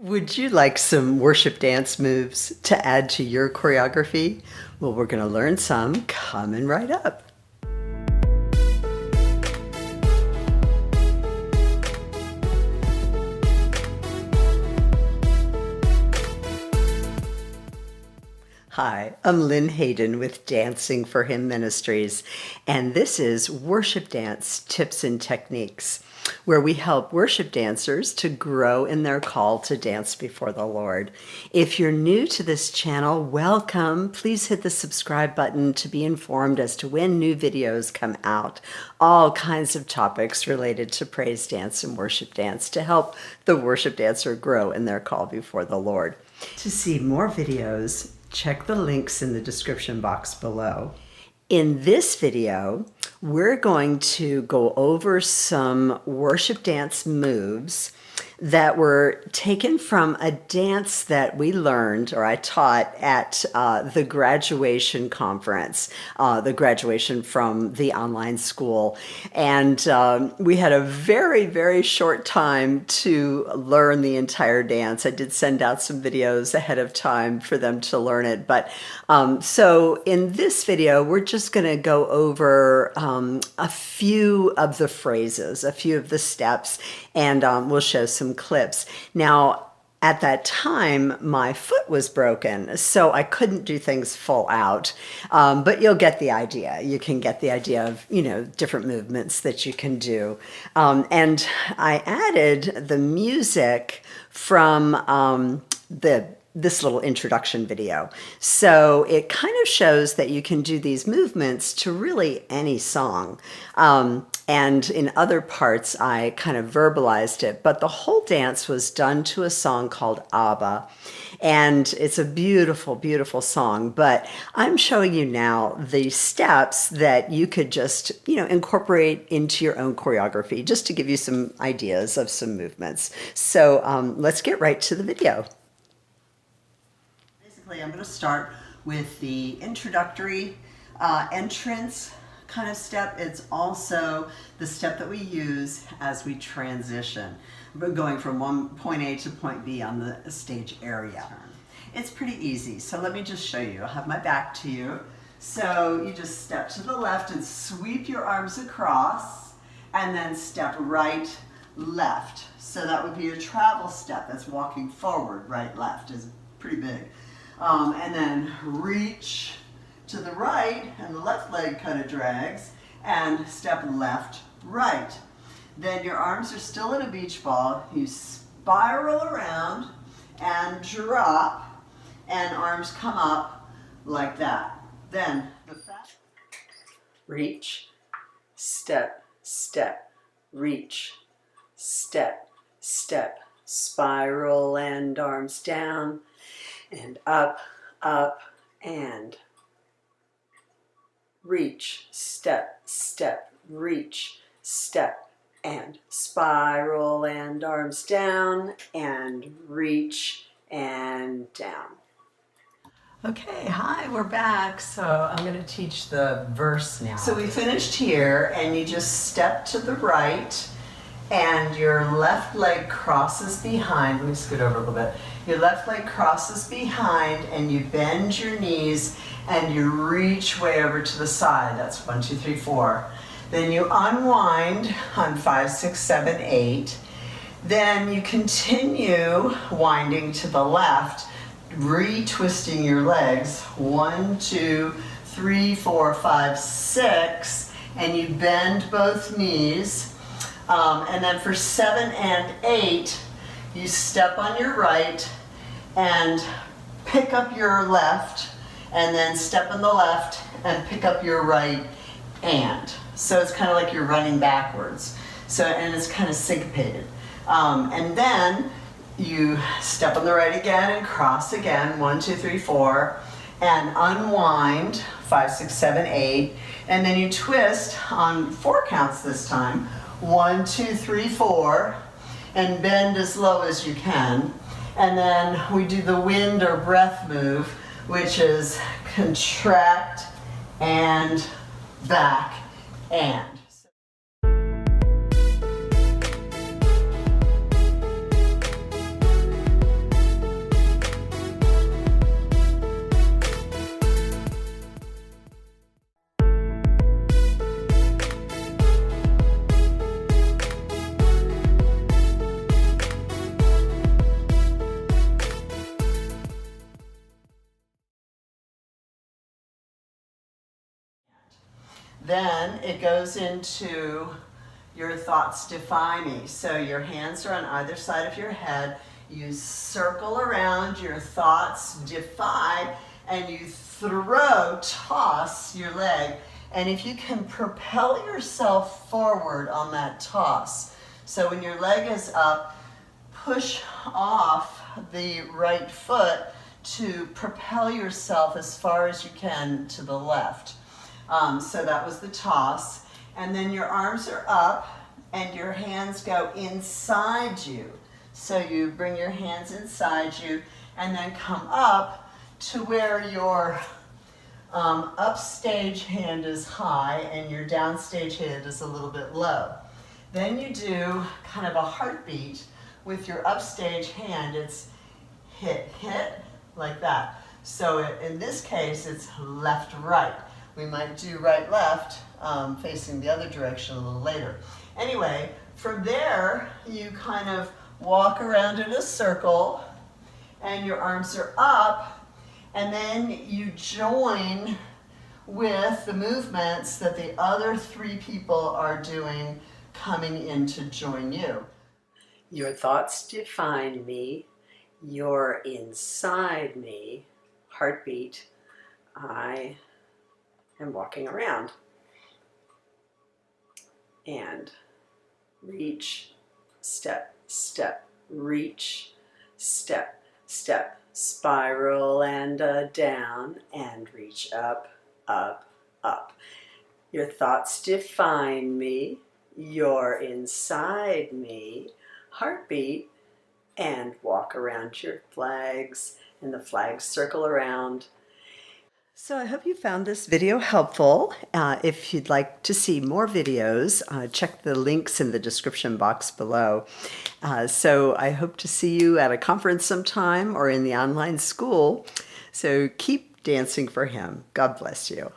Would you like some worship dance moves to add to your choreography? Well, we're going to learn some coming right up. Hi, I'm Lynn Hayden with Dancing for Him Ministries, and this is Worship Dance Tips and Techniques, where we help worship dancers to grow in their call to dance before the Lord. If you're new to this channel, welcome. Please hit the subscribe button to be informed as to when new videos come out. All kinds of topics related to praise dance and worship dance to help the worship dancer grow in their call before the Lord. To see more videos, check the links in the description box below. In this video, we're going to go over some worship dance moves that were taken from a dance that we learned, or I taught at the graduation conference, the graduation from the online school. And we had a very, very short time to learn the entire dance. I did send out some videos ahead of time for them to learn it. But so in this video, we're just going to go over a few of the phrases, a few of the steps, and we'll show some clips. Now, at that time, my foot was broken, so I couldn't do things full out, but you'll get the idea. You can get the idea of, different movements that you can do. And I added the music from this little introduction video. So it kind of shows that you can do these movements to really any song. And in other parts, I kind of verbalized it, but the whole dance was done to a song called Abba. And it's a beautiful, beautiful song, but I'm showing you now the steps that you could just, incorporate into your own choreography, just to give you some ideas of some movements. So let's get right to the video. Basically, I'm going to start with the introductory entrance kind of step. It's also the step that we use as we transition. We're going from point A to point B on the stage area. It's pretty easy, so let me just show you. I'll have my back to you. So you just step to the left and sweep your arms across, and then step right, left. So that would be a travel step. That's walking forward, right, left is pretty big. And then reach to the right, and the left leg kind of drags, and step left, right. Then your arms are still in a beach ball. You spiral around and drop, and arms come up like that. Then the fast reach, step, step, reach, step, step, spiral, and arms down, and up, and reach, step, step, reach, step, and spiral, and arms down, and reach, and down. Okay, hi, we're back. So I'm going to teach the verse now. So we finished here, and you just step to the right, and your left leg crosses behind. Let me scoot over a little bit. Your left leg crosses behind, and you bend your knees, and you reach way over to the side. That's 1, 2, 3, 4. Then you unwind on 5, 6, 7, 8. Then you continue winding to the left, retwisting your legs. 1, 2, 3, 4, 5, 6. And you bend both knees. And then for 7 and 8, you step on your right and pick up your left, and then step on the left and pick up your right, and. So it's kind of like you're running backwards. So, and it's kind of syncopated. And then you step on the right again and cross again, 1, 2, 3, 4, and unwind, 5, 6, 7, 8, and then you twist on 4 counts this time, 1, 2, 3, 4, and bend as low as you can. And then we do the wind or breath move, which is contract and back and. Then it goes into your thoughts defy me. So your hands are on either side of your head. You circle around your thoughts defy, and you toss your leg. And if you can propel yourself forward on that toss. So when your leg is up, push off the right foot to propel yourself as far as you can to the left. So that was the toss. And then your arms are up and your hands go inside you. So you bring your hands inside you and then come up to where your upstage hand is high and your downstage hand is a little bit low. Then you do kind of a heartbeat with your upstage hand. It's hit, hit, like that. So in this case, it's left, right. We might do right, left, facing the other direction a little later. Anyway, from there, you kind of walk around in a circle and your arms are up, and then you join with the movements that the other three people are doing coming in to join you. Your thoughts define me. You're inside me. Heartbeat. I am walking around. And reach, step, step, reach, step, step, spiral and down, and reach up, up, up. Your thoughts define me. You're inside me. Heartbeat, and walk around your flags, and the flags circle around. So I hope you found this video helpful. If you'd like to see more videos, check the links in the description box below. So I hope to see you at a conference sometime or in the online school. So keep dancing for him. God bless you.